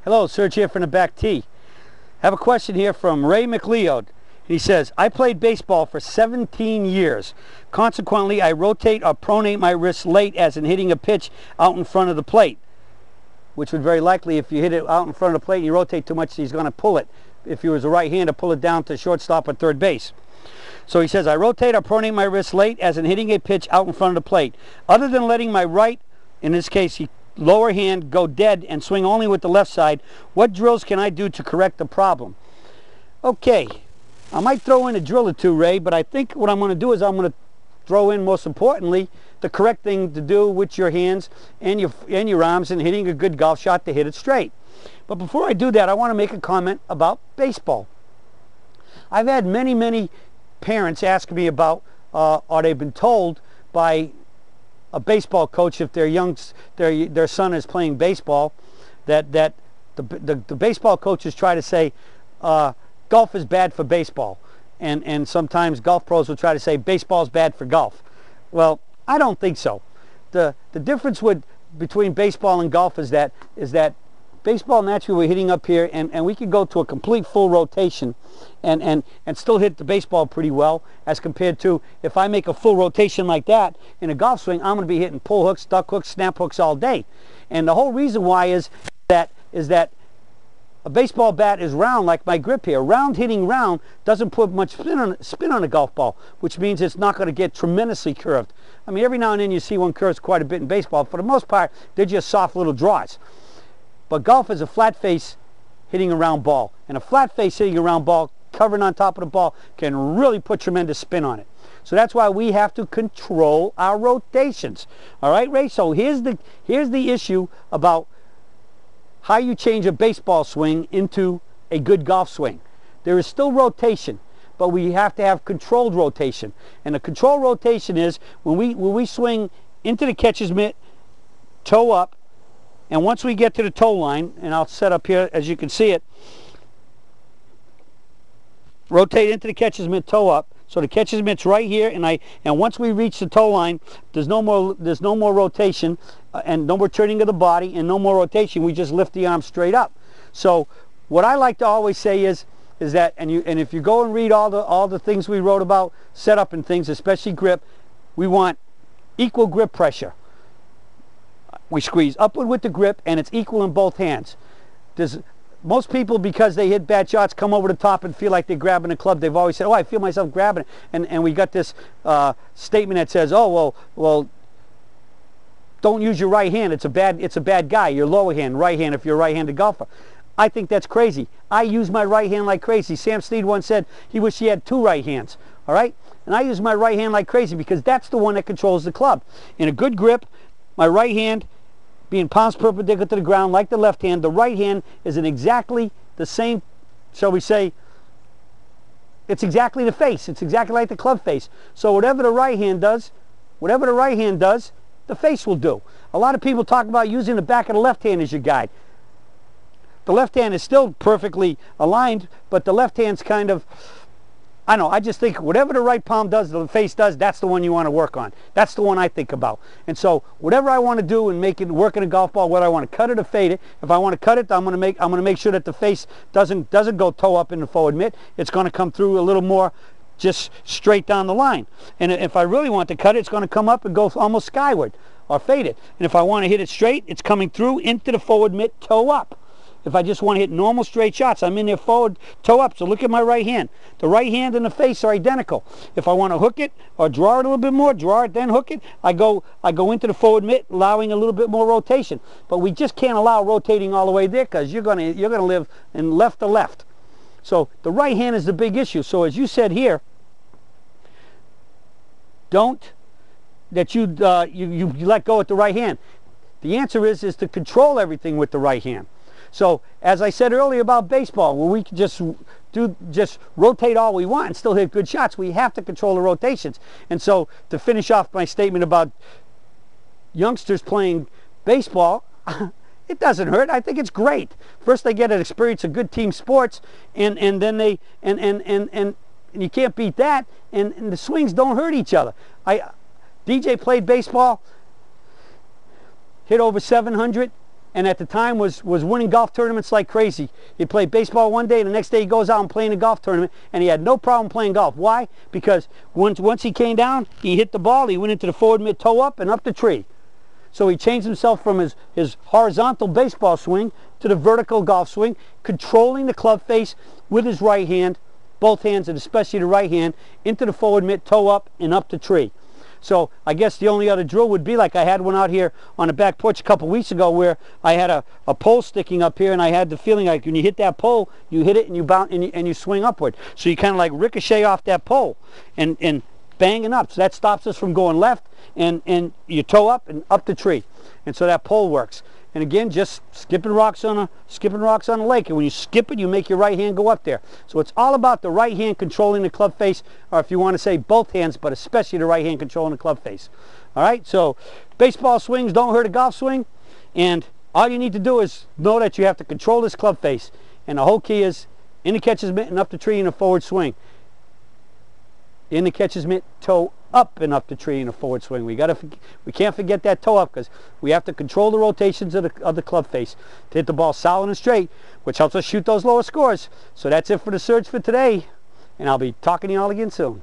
Hello, Serge here from the back tee. I have a question here from Ray McLeod. He says, I played baseball for 17 years. Consequently, I rotate or pronate my wrist late as in hitting a pitch out in front of the plate, which would very likely, if you hit it out in front of the plate and you rotate too much, he's going to pull it. If he was a right-hander, pull it down to shortstop or third base. So he says, I rotate or pronate my wrist late as in hitting a pitch out in front of the plate. Other than letting my right, in this case, lower hand go dead and swing only with the left side, what drills can I do to correct the problem? Okay, I might throw in a drill or two, Ray, but I think what I'm going to do is I'm going to throw in, most importantly, the correct thing to do with your hands and your arms and hitting a good golf shot to hit it straight. But before I do that, I want to make a comment about baseball. I've had many parents ask me about, or they've been told by a baseball coach, if their son is playing baseball, that the baseball coaches try to say golf is bad for baseball, and sometimes golf pros will try to say baseball's bad for golf. Well, I don't think so. The difference between baseball and golf is that baseball, naturally, we're hitting up here, and we can go to a complete full rotation and still hit the baseball pretty well, as compared to if I make a full rotation like that in a golf swing, I'm going to be hitting pull hooks, duck hooks, snap hooks all day. And the whole reason why is that a baseball bat is round, like my grip here. Round hitting round doesn't put much spin on a golf ball, which means it's not going to get tremendously curved. I mean, every now and then you see one curves quite a bit in baseball. For the most part, they're just soft little draws. But golf is a flat face hitting a round ball. And a flat face hitting a round ball, covering on top of the ball, can really put tremendous spin on it. So that's why we have to control our rotations. All right, Ray? So here's the issue about how you change a baseball swing into a good golf swing. There is still rotation, but we have to have controlled rotation. And the controlled rotation is when we swing into the catcher's mitt, toe up, and once we get to the toe line, and I'll set up here as you can see it, rotate into the catcher's mitt, toe up. So the catcher's mitt's right here, and once we reach the toe line, there's no more rotation, and no more turning of the body, and no more rotation. We just lift the arm straight up. So what I like to always say is that, and if you go and read all the things we wrote about setup and things, especially grip, we want equal grip pressure. We squeeze upward with the grip, and it's equal in both hands. Most people, because they hit bad shots, come over the top and feel like they're grabbing a club. They've always said, oh, I feel myself grabbing it. And we got this statement that says, oh, well, don't use your right hand. It's a bad guy. Your lower hand, right hand, if you're a right-handed golfer. I think that's crazy. I use my right hand like crazy. Sam Snead once said he wished he had two right hands. All right? And I use my right hand like crazy because that's the one that controls the club. In a good grip, my right hand being palms perpendicular to the ground like the left hand, the right hand is in exactly the same, shall we say, it's exactly the face. It's exactly like the club face. So whatever the right hand does, the face will do. A lot of people talk about using the back of the left hand as your guide. The left hand is still perfectly aligned, but the left hand's kind of, I don't know, I just think whatever the right palm does, the face does, that's the one you want to work on. That's the one I think about. And so whatever I want to do and make it work in a golf ball, whether I want to cut it or fade it, if I want to cut it, I'm going to make sure that the face doesn't go toe up in the forward mitt. It's going to come through a little more just straight down the line. And if I really want to cut it, it's going to come up and go almost skyward or fade it. And if I want to hit it straight, it's coming through into the forward mitt, toe up. If I just want to hit normal straight shots, I'm in there forward, toe up. So look at my right hand. The right hand and the face are identical. If I want to hook it or draw it a little bit more, draw it, then hook it, I go into the forward mitt, allowing a little bit more rotation. But we just can't allow rotating all the way there because you're gonna live in left to left. So the right hand is the big issue. So as you said here, you let go with the right hand. The answer is to control everything with the right hand. So, as I said earlier about baseball, where we can just rotate all we want and still hit good shots, we have to control the rotations. And so, to finish off my statement about youngsters playing baseball, it doesn't hurt. I think it's great. First, they get an experience of good team sports, and then they and you can't beat that. And the swings don't hurt each other. DJ played baseball, hit over 700. and at the time was winning golf tournaments like crazy. He played baseball one day, and the next day he goes out and playing a golf tournament, and he had no problem playing golf. Why? Because once he came down, he hit the ball, he went into the forward mid toe up and up the tree. So he changed himself from his horizontal baseball swing to the vertical golf swing, controlling the club face with his right hand, both hands, and especially the right hand, into the forward mid toe up and up the tree. So I guess the only other drill would be like I had one out here on the back porch a couple weeks ago where I had a pole sticking up here, and I had the feeling like when you hit that pole, you hit it and you bounce and you swing upward. So you kind of like ricochet off that pole and banging up. So that stops us from going left and you toe up and up the tree. And so that pole works. And again, just skipping rocks on a lake. And when you skip it, you make your right hand go up there. So it's all about the right hand controlling the club face, or if you want to say both hands, but especially the right hand controlling the club face. All right, so baseball swings don't hurt a golf swing. And all you need to do is know that you have to control this club face. And the whole key is in the catcher's mitt and up the tree in a forward swing. In the catcher's mitt, toe up and up the tree in a forward swing. We can't forget that toe up, because we have to control the rotations of the club face to hit the ball solid and straight, which helps us shoot those lower scores. So that's it for the Surge for today, and I'll be talking to you all again soon.